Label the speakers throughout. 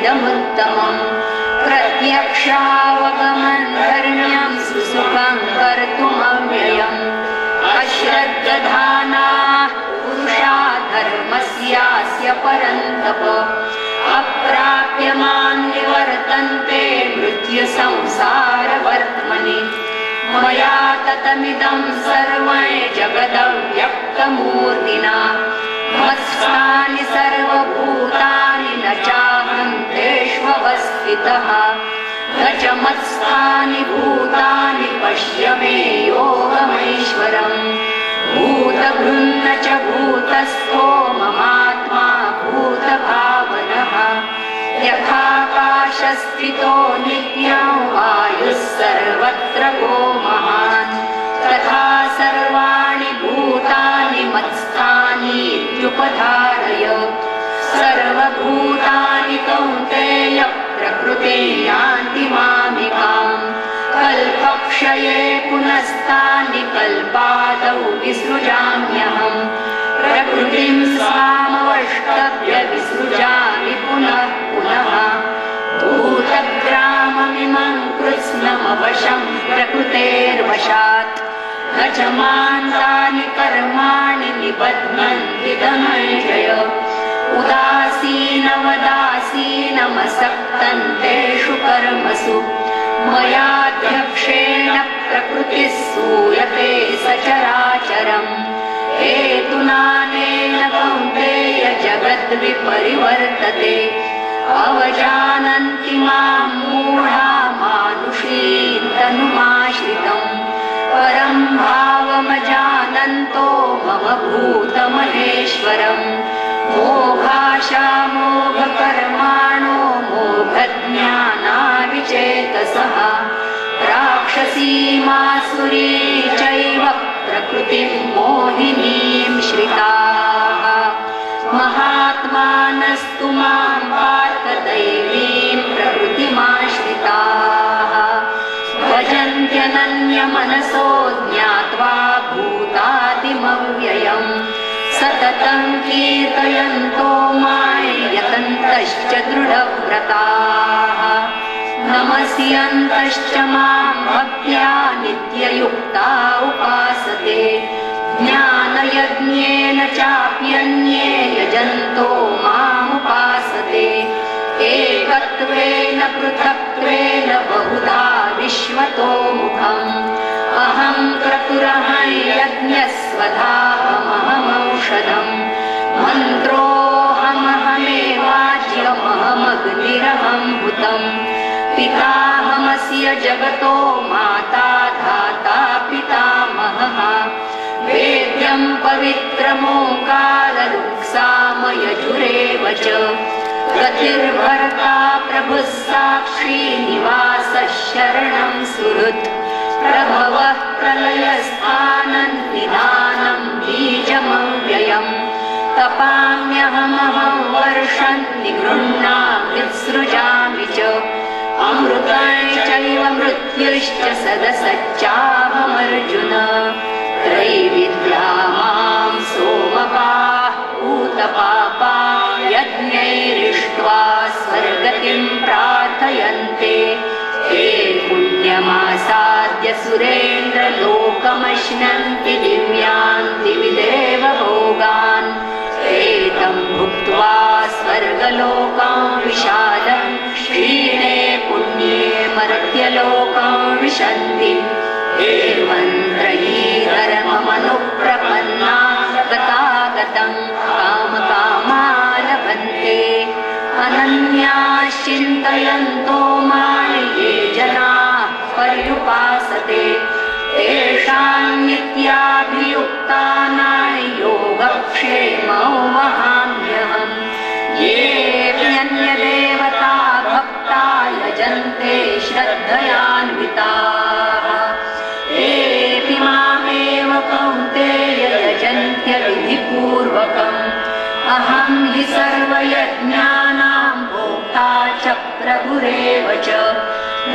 Speaker 1: इदमुत्तमम् प्रत्यक्षावगमनधर्म्यं सुसुखं कर्तुमव्ययम् अश्रद्धधानाः पुरुषा धर्मस्यास्य परन्तप अप्राप्यमान् निवर्तन्ते मृत्युसंसारवर्त्मनि मया ततमिदं सर्वं जगदव्यक्तमूर्तिना मत्स्थानि सर्वभूतानि न चाहं तेष्वस्थितः न च मत्स्थानि भूतानि पश्य मे योगमैश्वरम् भूतभृन्न च भूतस्थो ममात्मा भूतभावनः यथाकाशस्थितो नित्यं वायुः सर्वत्र गो महान् तथा सर्वाणि भूतानि मत्स्थानीत्युपधारय सर्वभूतानि कौन्तेय प्रकृते यान्ति मामिकाम् कल्पक्षये पुनस्तानि कल्पादौ विसृजाम्यहम् प्रकृतिं स्वामवष्टभ्य विसृजामि पुनः पुनः भूतग्राममिमं कृत्स्नमवशं प्रकृतेर्वशात् न च मां तानि कर्माणि निबध्नन्ति धनञ्जय उदासीनवदासीनमसक्तं तेषु कर्मसु मयाध्यक्षेण प्रकृतिः सूयते सचराचरम् हेतुनानेन कौन्तेय जगद्विपरिवर्तते अवजानन्ति मां मूढा मानुषीं तनुमाश्रितम् परं भावमजानन्तो मम भूतमहेश्वरम् मोघाशामोघकर्माणो मोघज्ञानाविचेतसः राक्षसीमासुरी चैव प्रकृतिं मोहिनीं श्रिताः महात्मानस्तु मां पार्थदैवीं प्रकृतिमाश्रिताः भजन्त्यनन्यमनसो ज्ञात्वा भूतादिमव्ययम् सततं कीर्तयन्तो मां यतन्तश्च दृढव्रताः नमस्यन्तश्च मां भक्त्या नित्ययुक्ता उपासते ज्ञानयज्ञेन चाप्यन्ये यजन्तो मामुपासते एकत्वेन पृथक्त्वेन बहुधा विश्वतो मुखम् अहं क्रतुरहं यज्ञस्वधाहमहमौषधम् मन्त्रोऽहमहमेवाज्यमहमग्निरहं भूतम् पिताहमस्य जगतो माता धाता पितामहः वेद्यं पवित्रमोङ्काररुक्सामयजुरेव च गतिर्भर्ता प्रभुः साक्षी निवासः शरणं सुहृत् प्रभवः प्रलयस्थानं निधानं बीजमव्ययम् तपाम्यहमहं वर्षं निगृह्णामि सृजामि च अमृतं चैव मृत्युश्च सदसच्चाहमर्जुन त्रैविद्या मां सोमपाः पूतपापा यज्ञैरिष्ट्वा स्वर्गतिं प्रार्थयन्ते ते पुण्यमासाद्य सुरेन्द्रलोकमश्नन्ति दिव्यान् दिविदेव भोगान् एतं भुक्त्वा स्वर्गलोकां विशालं क्षीणे पुण्ये मर्त्यलोकां विशन्ति एवं त्रयी धर्ममनुप्रपन्ना गतागतं कामकामा लभन्ते अनन्याश्चिन्तयन्तो मां ये जनाः पर्युपासते तेषां नित्याभियुक्तानां योगक्षेमौ वहाम्यहम् येऽप्यन्यदेवता भक्ता यजन्ते श्रद्धयान्विताः तेऽपि मामेव कौन्तेय यजन्त्य विधिपूर्वकम् अहं हि सर्वयज्ञानां भोक्ता च प्रभुरेव च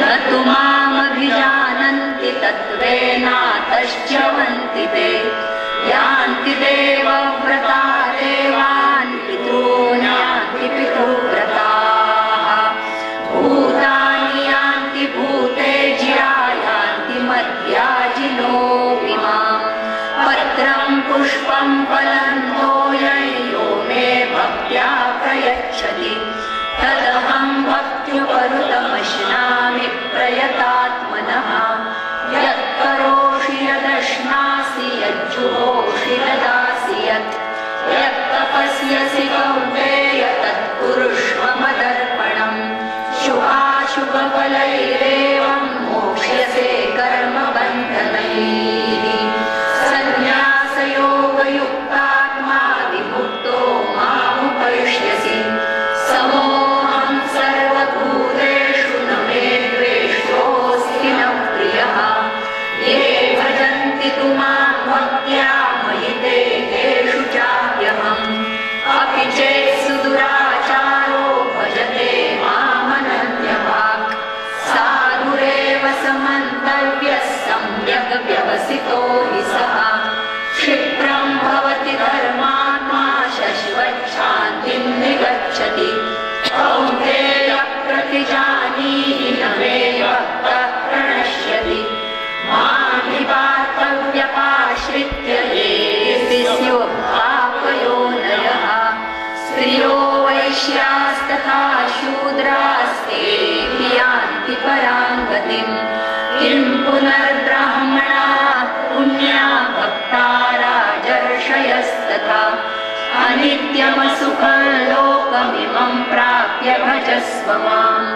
Speaker 1: न तु मामभिजानन्ति तत्त्वेनातश्च वन्ति ते यान्ति देवव्रता देवान् पितॄन् यान्ति पितृव्रताः फलन्तो यो मे भक्त्या प्रयच्छति तदहं भक्त्युपरुतमश्नामि प्रयतात्मनः यत्करोषि यदश्नासि यज्जुहोषि ददासि यत्तपस्यसि कौन्तेय तत्कुरुष्व मदर्पणम् शुभाशुभफलैरेवं मोक्ष्यसे कर्मबन्धनैः सन्न्यासयोगयुक्तात्मा विमुक्तो मामुपैष्यसि समोऽहं सर्वभूतेषु न मे द्वेष्योऽस्ति न प्रियः ये भजन्ति तु मां भक्त्या मयि ते तेषु चाप्यहम् अपि चेत् सुदुराचारो भजते मामनन्यभाक् साधुरेव समन्तव्यः सम्यग् व्यवसितो हि सः क्षिप्रं भवति धर्मात्मा शश्वच्छान्तिं निगच्छति कौन्तेय प्रतिजानीहि न मे भक्तः प्रणश्यति मां हि पार्थव्यपाश्रित्य ये स्योपापयोनयः स्त्रियो वैश्यास्तथा शूद्रास्ते यान्ति परां गतिम् किं पुनर्ब्राह्मणाः पुण्या भक्ता राजर्षयस्तथा अनित्यमसुखं लोकमिमं प्राप्य भजस्व माम्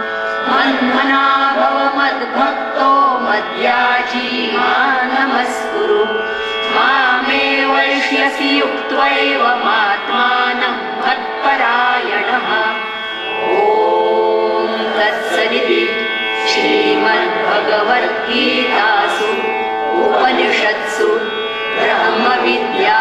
Speaker 1: मन्मना भव मद्भक्तो मद्याजी मां नमस्कुरु मामे वैष्यसि युक्त्वैव मात्मानं मत्परायणः ॐ तत्सदिति श्रीमद्भगवद्गीतासु उपनिषत्सु ब्रह्मविद्या